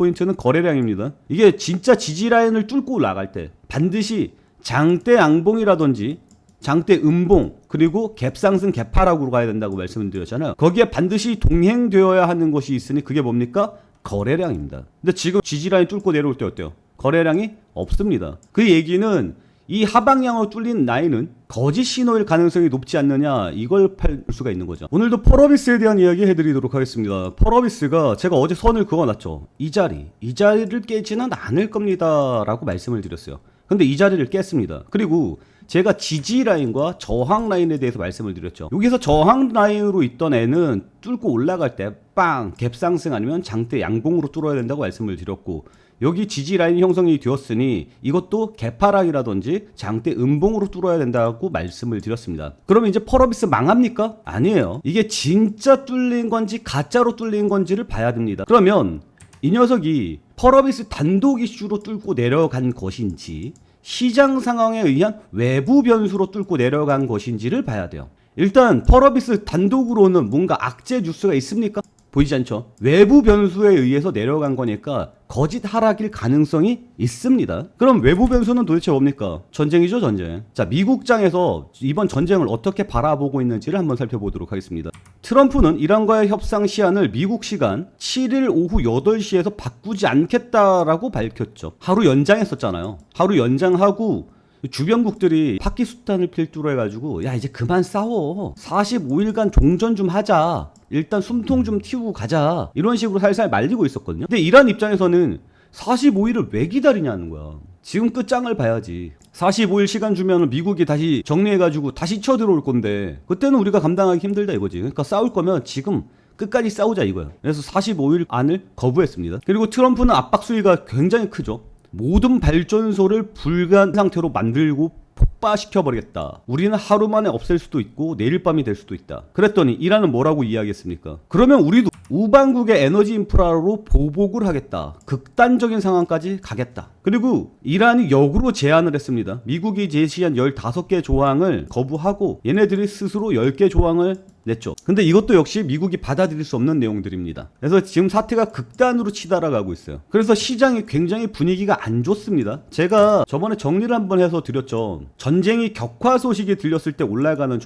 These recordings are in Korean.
포인트는 거래량입니다. 이게 진짜 지지라인을 뚫고 나갈 때 반드시 장대 양봉이라든지 장대 음봉 그리고 갭상승 갭하락으로 가야 된다고 말씀을 드렸잖아요. 거기에 반드시 동행되어야 하는 것이 있으니 그게 뭡니까? 거래량입니다. 근데 지금 지지라인 뚫고 내려올 때 어때요? 거래량이 없습니다. 그 얘기는 이 하방향으로 뚫린 라인은 거짓 신호일 가능성이 높지 않느냐, 이걸 팔 수가 있는 거죠. 오늘도 펄어비스에 대한 이야기 해드리도록 하겠습니다. 펄어비스가 제가 어제 선을 그어놨죠. 이 자리를 깨지는 않을 겁니다 라고 말씀을 드렸어요. 근데 이 자리를 깼습니다. 그리고 제가 지지 라인과 저항 라인에 대해서 말씀을 드렸죠. 여기서 저항 라인으로 있던 애는 뚫고 올라갈 때 빵 갭상승 아니면 장대 양봉으로 뚫어야 된다고 말씀을 드렸고, 여기 지지 라인 형성이 되었으니 이것도 개파락이라든지 장대 음봉으로 뚫어야 된다고 말씀을 드렸습니다. 그러면 이제 펄어비스 망합니까? 아니에요. 이게 진짜 뚫린 건지 가짜로 뚫린 건지를 봐야 됩니다. 그러면 이 녀석이 펄어비스 단독 이슈로 뚫고 내려간 것인지 시장 상황에 의한 외부 변수로 뚫고 내려간 것인지를 봐야 돼요. 일단 펄어비스 단독으로는 뭔가 악재 뉴스가 있습니까? 보이지 않죠? 외부 변수에 의해서 내려간 거니까 거짓 하락일 가능성이 있습니다. 그럼 외부 변수는 도대체 뭡니까? 전쟁이죠, 전쟁. 자, 미국장에서 이번 전쟁을 어떻게 바라보고 있는지를 한번 살펴보도록 하겠습니다. 트럼프는 이란과의 협상 시한을 미국 시간 7일 오후 8시에서 바꾸지 않겠다라고 밝혔죠. 하루 연장했었잖아요. 하루 연장하고 주변국들이 파키스탄을 필두로 해가지고 야 이제 그만 싸워, 45일간 종전 좀 하자, 일단 숨통 좀 틔우고 가자, 이런 식으로 살살 말리고 있었거든요. 근데 이란 입장에서는 45일을 왜 기다리냐는 거야. 지금 끝장을 봐야지. 45일 시간 주면 미국이 다시 정리해가지고 다시 쳐들어올 건데 그때는 우리가 감당하기 힘들다 이거지. 그러니까 싸울 거면 지금 끝까지 싸우자 이거야. 그래서 45일 안을 거부했습니다. 그리고 트럼프는 압박 수위가 굉장히 크죠. 모든 발전소를 불가한 상태로 만들고 폭파시켜버리겠다. 우리는 하루 만에 없앨 수도 있고 내일 밤이 될 수도 있다. 그랬더니 이란은 뭐라고 이야기했습니까? 그러면 우리도 우방국의 에너지 인프라로 보복을 하겠다. 극단적인 상황까지 가겠다. 그리고 이란이 역으로 제안을 했습니다. 미국이 제시한 15개 조항을 거부하고 얘네들이 스스로 10개 조항을 냈죠. 근데 이것도 역시 미국이 받아들일 수 없는 내용들입니다. 그래서 지금 사태가 극단으로 치달아가고 있어요. 그래서 시장이 굉장히 분위기가 안 좋습니다. 제가 저번에 정리를 한번 해서 드렸죠. 전쟁이 격화 소식이 들렸을 때 올라가는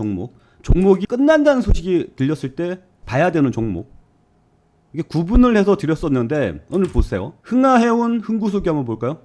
종목이 끝난다는 소식이 들렸을 때 봐야 되는 종목, 이게 구분을 해서 드렸었는데 오늘 보세요. 흥하해운, 흥구석유 한번 볼까요?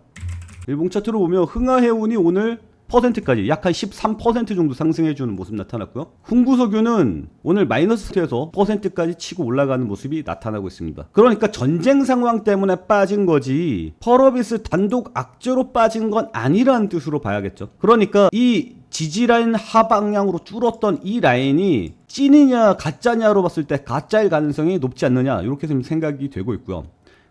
일봉 차트로 보면 흥하해운이 오늘 퍼센트까지 약 한 13% 정도 상승해주는 모습 나타났고요. 흥구석유는 오늘 마이너스에서 퍼센트까지 치고 올라가는 모습이 나타나고 있습니다. 그러니까 전쟁 상황 때문에 빠진 거지 펄어비스 단독 악재로 빠진 건 아니라는 뜻으로 봐야겠죠. 그러니까 이 지지라인 하방향으로 뚫었던 이 라인이 찐이냐 가짜냐로 봤을 때 가짜일 가능성이 높지 않느냐, 이렇게 생각이 되고 있고요.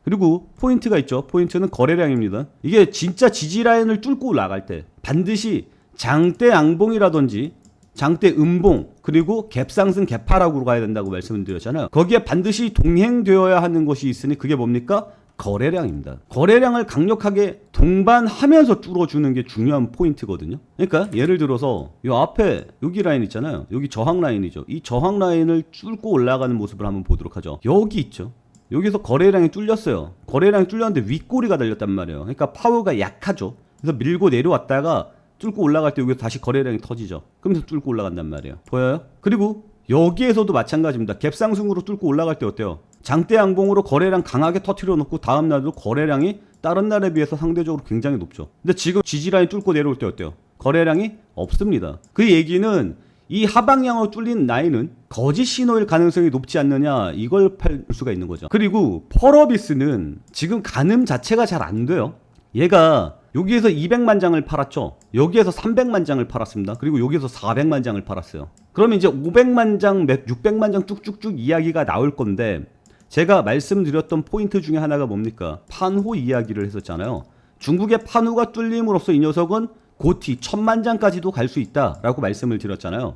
그리고 포인트가 있죠. 포인트는 거래량입니다. 이게 진짜 지지라인을 뚫고 나갈 때 반드시 장대 양봉이라든지 장대 음봉 그리고 갭상승 갭하락으로 가야 된다고 말씀을 드렸잖아요. 거기에 반드시 동행되어야 하는 것이 있으니 그게 뭡니까? 거래량입니다. 거래량을 강력하게 동반하면서 뚫어주는 게 중요한 포인트거든요. 그러니까 예를 들어서 이 앞에 여기 라인 있잖아요. 여기 저항 라인이죠. 이 저항 라인을 뚫고 올라가는 모습을 한번 보도록 하죠. 여기 있죠. 여기서 거래량이 뚫렸어요. 거래량이 뚫렸는데 윗꼬리가 달렸단 말이에요. 그러니까 파워가 약하죠. 그래서 밀고 내려왔다가 뚫고 올라갈 때 여기서 다시 거래량이 터지죠. 그러면서 뚫고 올라간단 말이에요. 보여요? 그리고 여기에서도 마찬가지입니다. 갭상승으로 뚫고 올라갈 때 어때요? 장대 양봉으로 거래량 강하게 터트려 놓고 다음날도 거래량이 다른 날에 비해서 상대적으로 굉장히 높죠. 근데 지금 지지라인 뚫고 내려올 때 어때요? 거래량이 없습니다. 그 얘기는 이 하방향으로 뚫린 라인은 거짓 신호일 가능성이 높지 않느냐, 이걸 팔 수가 있는 거죠. 그리고 펄어비스는 지금 가늠 자체가 잘 안 돼요. 얘가 여기에서 200만 장을 팔았죠. 여기에서 300만 장을 팔았습니다. 그리고 여기에서 400만 장을 팔았어요. 그러면 이제 500만 장, 600만 장 쭉쭉쭉 이야기가 나올 건데, 제가 말씀드렸던 포인트 중에 하나가 뭡니까? 판호 이야기를 했었잖아요. 중국의 판호가 뚫림으로써 이 녀석은 고티 1000만 장까지도 갈 수 있다라고 말씀을 드렸잖아요.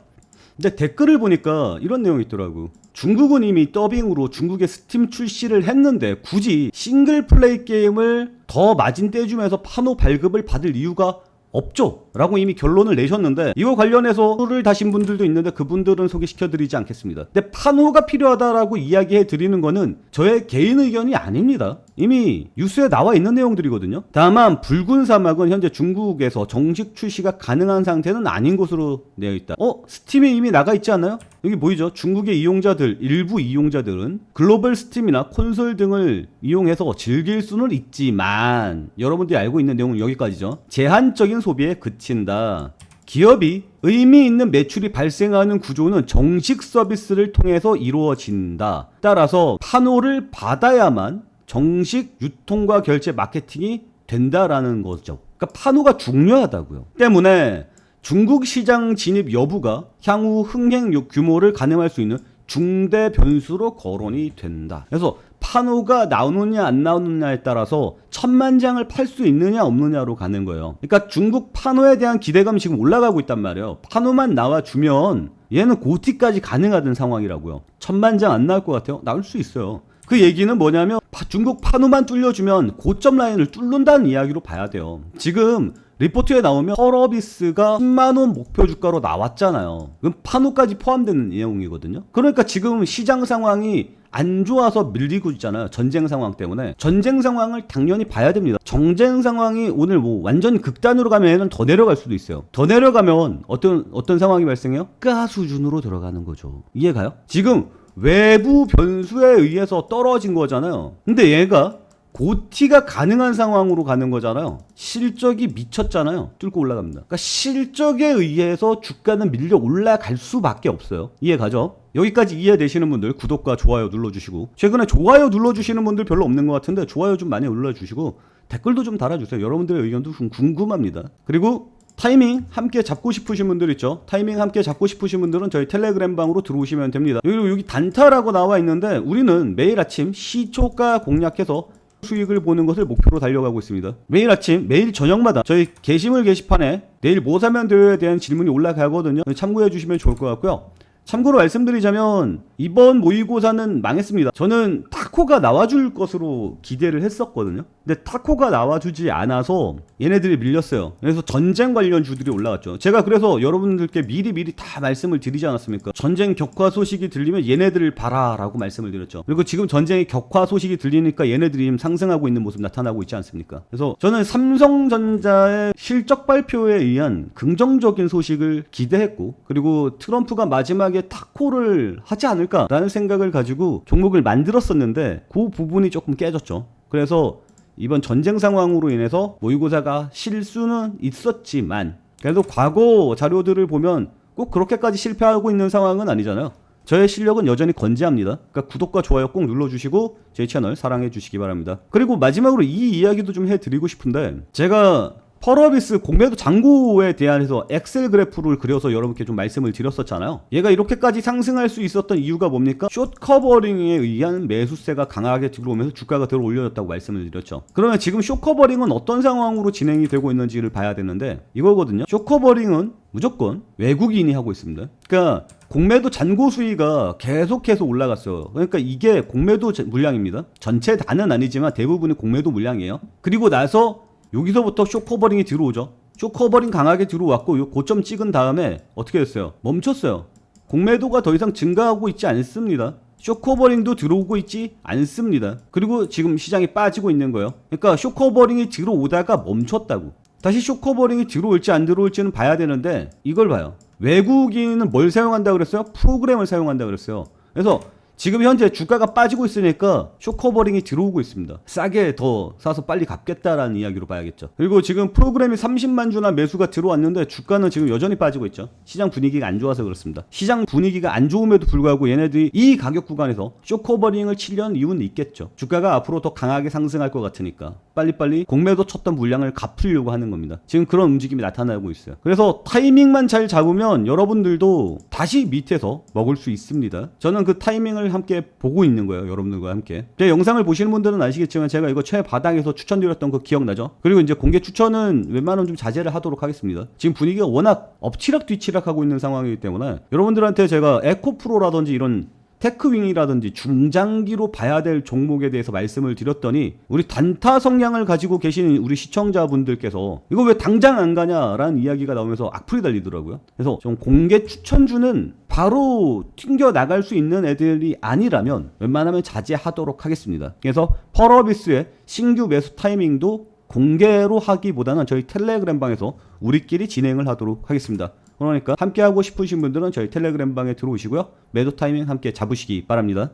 근데 댓글을 보니까 이런 내용이 있더라고. 중국은 이미 더빙으로 중국의 스팀 출시를 했는데 굳이 싱글 플레이 게임을 더 마진 떼주면서 판호 발급을 받을 이유가 없죠 라고 이미 결론을 내셨는데, 이거 관련해서 표를 다신 분들도 있는데 그분들은 소개시켜 드리지 않겠습니다. 근데 판호가 필요하다라고 이야기해 드리는 거는 저의 개인 의견이 아닙니다. 이미 뉴스에 나와 있는 내용들이거든요. 다만 붉은 사막은 현재 중국에서 정식 출시가 가능한 상태는 아닌 것으로 되어 있다. 스팀에 이미 나가 있지 않나요? 여기 보이죠? 중국의 이용자들, 일부 이용자들은 글로벌 스팀이나 콘솔 등을 이용해서 즐길 수는 있지만, 여러분들이 알고 있는 내용은 여기까지죠. 제한적인 소비에 그친다. 기업이 의미 있는 매출이 발생하는 구조는 정식 서비스를 통해서 이루어진다. 따라서 판호를 받아야만 정식 유통과 결제 마케팅이 된다라는 거죠. 그러니까 판호가 중요하다고요. 때문에 중국 시장 진입 여부가 향후 흥행 규모를 가늠할 수 있는 중대 변수로 거론이 된다. 그래서 판호가 나오느냐 안 나오느냐에 따라서 1000만 장을 팔 수 있느냐 없느냐로 가는 거예요. 그러니까 중국 판호에 대한 기대감이 지금 올라가고 있단 말이에요. 판호만 나와주면 얘는 고티까지 가능하던 상황이라고요. 1000만 장 안 나올 것 같아요? 나올 수 있어요. 그 얘기는 뭐냐면 중국 판호만 뚫려주면 고점 라인을 뚫는다는 이야기로 봐야 돼요. 지금 리포트에 나오면 펄어비스가 10만원 목표 주가로 나왔잖아요. 그럼 판호까지 포함되는 내용이거든요. 그러니까 지금 시장 상황이 안 좋아서 밀리고 있잖아요. 전쟁 상황 때문에. 전쟁 상황을 당연히 봐야 됩니다. 정쟁 상황이 오늘 뭐 완전 극단으로 가면 더 내려갈 수도 있어요. 더 내려가면 어떤 상황이 발생해요? 가 수준으로 들어가는 거죠. 이해가요? 지금 외부 변수에 의해서 떨어진 거잖아요. 근데 얘가 고티가 가능한 상황으로 가는 거잖아요. 실적이 미쳤잖아요. 뚫고 올라갑니다. 그러니까 실적에 의해서 주가는 밀려 올라갈 수밖에 없어요. 이해가죠? 여기까지 이해되시는 분들 구독과 좋아요 눌러주시고, 최근에 좋아요 눌러주시는 분들 별로 없는 것 같은데 좋아요 좀 많이 눌러주시고 댓글도 좀 달아주세요. 여러분들의 의견도 좀 궁금합니다. 그리고 타이밍 함께 잡고 싶으신 분들 있죠. 타이밍 함께 잡고 싶으신 분들은 저희 텔레그램 방으로 들어오시면 됩니다. 그리고 여기 단타라고 나와 있는데 우리는 매일 아침 시초가 공략해서 수익을 보는 것을 목표로 달려가고 있습니다. 매일 아침, 매일 저녁마다 저희 게시물 게시판에 내일 뭐 사면 돼요에 대한 질문이 올라가거든요. 참고해 주시면 좋을 것 같고요. 참고로 말씀드리자면 이번 모의고사는 망했습니다. 저는 타코가 나와줄 것으로 기대를 했었거든요. 근데 타코가 나와주지 않아서 얘네들이 밀렸어요. 그래서 전쟁 관련 주들이 올라갔죠. 제가 그래서 여러분들께 미리 다 말씀을 드리지 않았습니까? 전쟁 격화 소식이 들리면 얘네들을 봐라 라고 말씀을 드렸죠. 그리고 지금 전쟁의 격화 소식이 들리니까 얘네들이 지금 상승하고 있는 모습 나타나고 있지 않습니까? 그래서 저는 삼성전자의 실적 발표에 의한 긍정적인 소식을 기대했고, 그리고 트럼프가 마지막에 타코를 하지 않을까라는 생각을 가지고 종목을 만들었었는데 그 부분이 조금 깨졌죠. 그래서 이번 전쟁 상황으로 인해서 모의고사가 실수는 있었지만 그래도 과거 자료들을 보면 꼭 그렇게까지 실패하고 있는 상황은 아니잖아요. 저의 실력은 여전히 건재합니다. 그러니까 구독과 좋아요 꼭 눌러주시고 제 채널 사랑해 주시기 바랍니다. 그리고 마지막으로 이 이야기도 좀 해드리고 싶은데, 제가 펄어비스 공매도 잔고에 대해서 엑셀 그래프를 그려서 여러분께 좀 말씀을 드렸었잖아요. 얘가 이렇게까지 상승할 수 있었던 이유가 뭡니까? 숏 커버링에 의한 매수세가 강하게 들어오면서 주가가 들어 올려졌다고 말씀을 드렸죠. 그러면 지금 숏 커버링은 어떤 상황으로 진행이 되고 있는지를 봐야 되는데 이거거든요. 숏 커버링은 무조건 외국인이 하고 있습니다. 그러니까 공매도 잔고 수위가 계속해서 올라갔어요. 그러니까 이게 공매도 물량입니다. 전체 다는 아니지만 대부분이 공매도 물량이에요. 그리고 나서 여기서부터 쇼커버링이 들어오죠. 쇼커버링 강하게 들어왔고 요 고점 찍은 다음에 어떻게 됐어요? 멈췄어요. 공매도가 더 이상 증가하고 있지 않습니다. 쇼커버링도 들어오고 있지 않습니다. 그리고 지금 시장이 빠지고 있는 거예요. 그러니까 쇼커버링이 들어오다가 멈췄다고. 다시 쇼커버링이 들어올지 안 들어올지는 봐야 되는데 이걸 봐요. 외국인은 뭘 사용한다 그랬어요? 프로그램을 사용한다 그랬어요. 그래서 지금 현재 주가가 빠지고 있으니까 쇼커버링이 들어오고 있습니다. 싸게 더 사서 빨리 갚겠다라는 이야기로 봐야겠죠. 그리고 지금 프로그램이 30만 주나 매수가 들어왔는데 주가는 지금 여전히 빠지고 있죠. 시장 분위기가 안 좋아서 그렇습니다. 시장 분위기가 안 좋음에도 불구하고 얘네들이 이 가격 구간에서 쇼커버링을 치려는 이유는 있겠죠. 주가가 앞으로 더 강하게 상승할 것 같으니까 빨리빨리 공매도 쳤던 물량을 갚으려고 하는 겁니다. 지금 그런 움직임이 나타나고 있어요. 그래서 타이밍만 잘 잡으면 여러분들도 다시 밑에서 먹을 수 있습니다. 저는 그 타이밍을 함께 보고 있는 거예요. 여러분들과 함께. 제 영상을 보시는 분들은 아시겠지만 제가 이거 최바닥에서 추천드렸던 거 기억나죠? 그리고 이제 공개 추천은 웬만하면 좀 자제를 하도록 하겠습니다. 지금 분위기가 워낙 엎치락 뒤치락 하고 있는 상황이기 때문에 여러분들한테 제가 에코프로라든지 이런 테크윙이라든지 중장기로 봐야 될 종목에 대해서 말씀을 드렸더니 우리 단타 성향을 가지고 계시는 우리 시청자분들께서 이거 왜 당장 안 가냐라는 이야기가 나오면서 악플이 달리더라고요. 그래서 좀 공개 추천주는 바로 튕겨 나갈 수 있는 애들이 아니라면 웬만하면 자제하도록 하겠습니다. 그래서 펄어비스의 신규 매수 타이밍도 공개로 하기보다는 저희 텔레그램 방에서 우리끼리 진행을 하도록 하겠습니다. 그러니까 함께 하고 싶으신 분들은 저희 텔레그램 방에 들어오시고요. 매도 타이밍 함께 잡으시기 바랍니다.